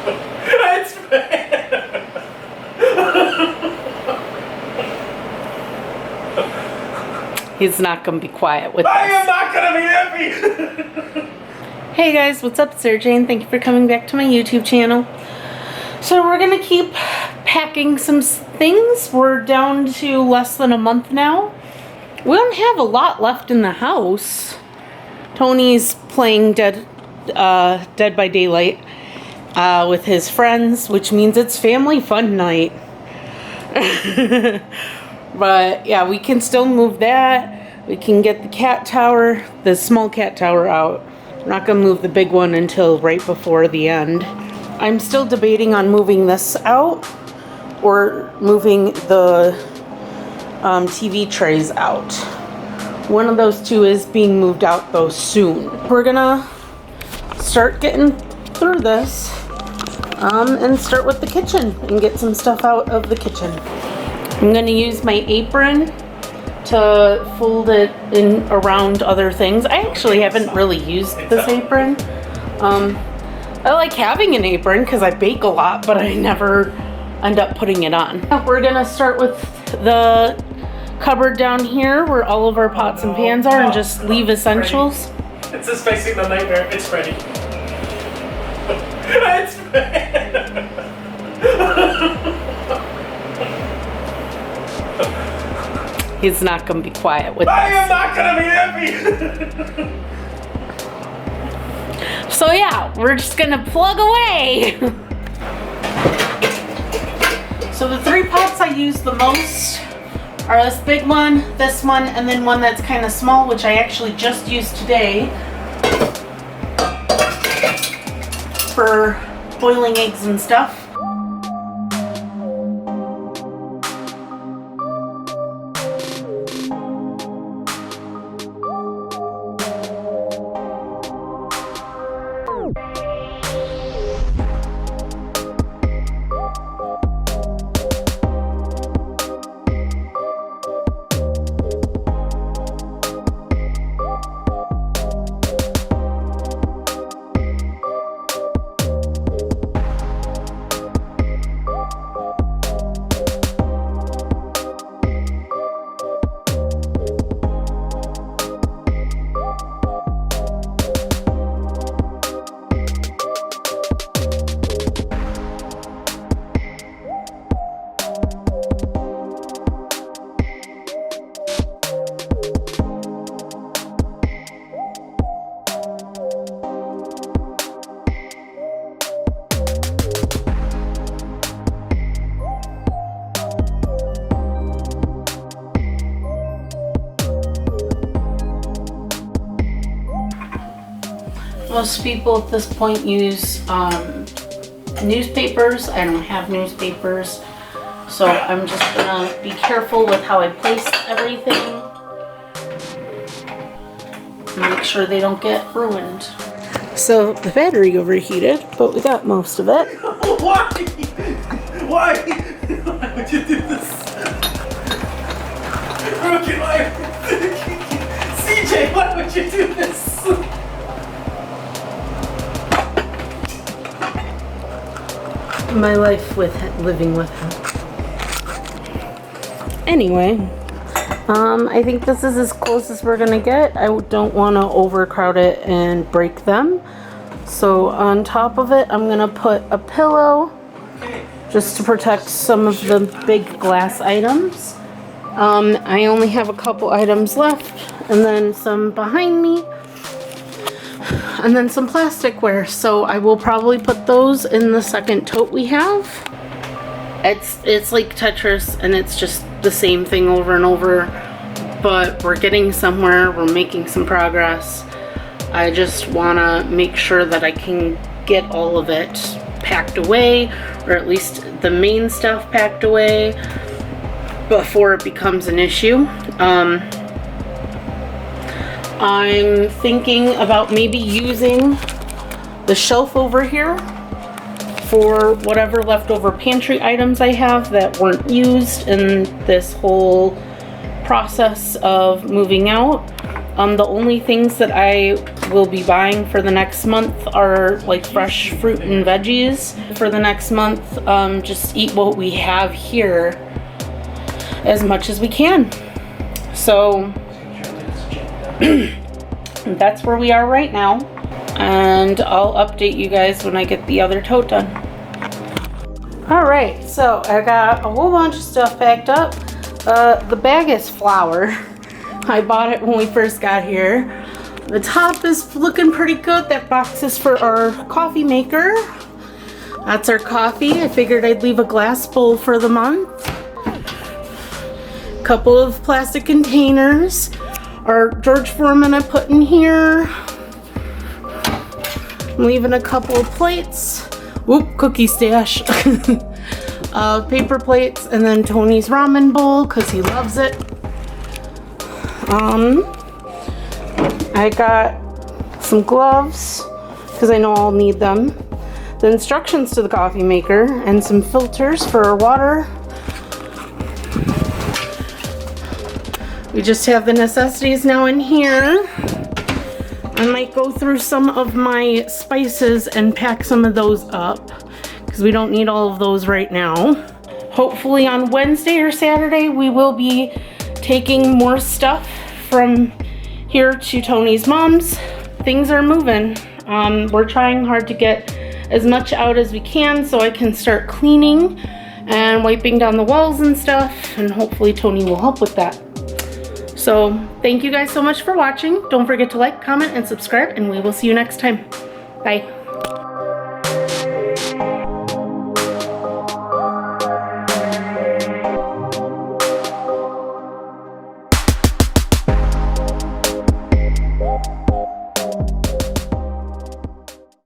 It's bad. He's not gonna be quiet with I this. am not gonna be happy. Hey guys, what's up? It's Sarah Jane. Thank you for coming back to my YouTube channel. So we're gonna keep packing some things. We're down to less than a month now. We don't have a lot left in the house. Tony's playing Dead by Daylight with his friends, which means it's family fun night. But yeah, we can still move that. We can get the cat tower, the small cat tower out. We're not gonna move the big one until right before the end. I'm still debating on moving this out or moving the TV trays out. One of those two is being moved out though soon. We're gonna start getting through this and start with the kitchen and get some stuff out of the kitchen. I'm gonna use my apron to fold it in around other things. I actually haven't really used this apron. I like having an apron because I bake a lot, but I never end up putting it on. We're gonna start with the cupboard down here where all of our pots and pans are and just leave essentials. It's just facing the nightmare. It's ready. It's bad. He's not gonna be quiet with I this. am not gonna be happy. So yeah, we're just gonna plug away. So the three pots I use the most are this big one, this one, and then one that's kind of small, which I actually just used today for boiling eggs and stuff. Most people at this point use newspapers. I don't have newspapers, so I'm just gonna be careful with how I place everything. Make sure they don't get ruined. So the battery overheated, but we got most of it. Why? Why? Why would you do this? Rookie, why? CJ, why would you do this? My life with living with him. Anyway, I think this is as close as we're gonna get. I don't want to overcrowd it and break them. So on top of it, I'm gonna put a pillow just to protect some of the big glass items. I only have a couple items left, and then some behind me, and then some plasticware. So I will probably put those in the second tote we have. It's like Tetris, and it's just the same thing over and over, but we're getting somewhere. We're making some progress. I just want to make sure that I can get all of it packed away, or at least the main stuff packed away before it becomes an issue. I'm thinking about maybe using the shelf over here for whatever leftover pantry items I have that weren't used in this whole process of moving out. The only things that I will be buying for the next month are like fresh fruit and veggies. For the next month, just eat what we have here as much as we can. So that's where we are right now. And I'll update you guys when I get the other tote done. Alright, so I got a whole bunch of stuff packed up. The bag is flour. I bought it when we first got here. The top is looking pretty good. That box is for our coffee maker. That's our coffee. I figured I'd leave a glass bowl for the month. Couple of plastic containers. Our George Foreman I put in here. I'm leaving a couple of plates. Whoop, cookie stash. Paper plates, and then Tony's ramen bowl because he loves it. I got some gloves because I know I'll need them. The instructions to the coffee maker and some filters for our water. We just have the necessities now in here. I might go through some of my spices and pack some of those up because we don't need all of those right now. Hopefully on Wednesday or Saturday we will be taking more stuff from here to Tony's mom's. Things are moving. We're trying hard to get as much out as we can so I can start cleaning and wiping down the walls and stuff, and hopefully Tony will help with that. So thank you guys so much for watching. Don't forget to like, comment, and subscribe, and we will see you next time. Bye.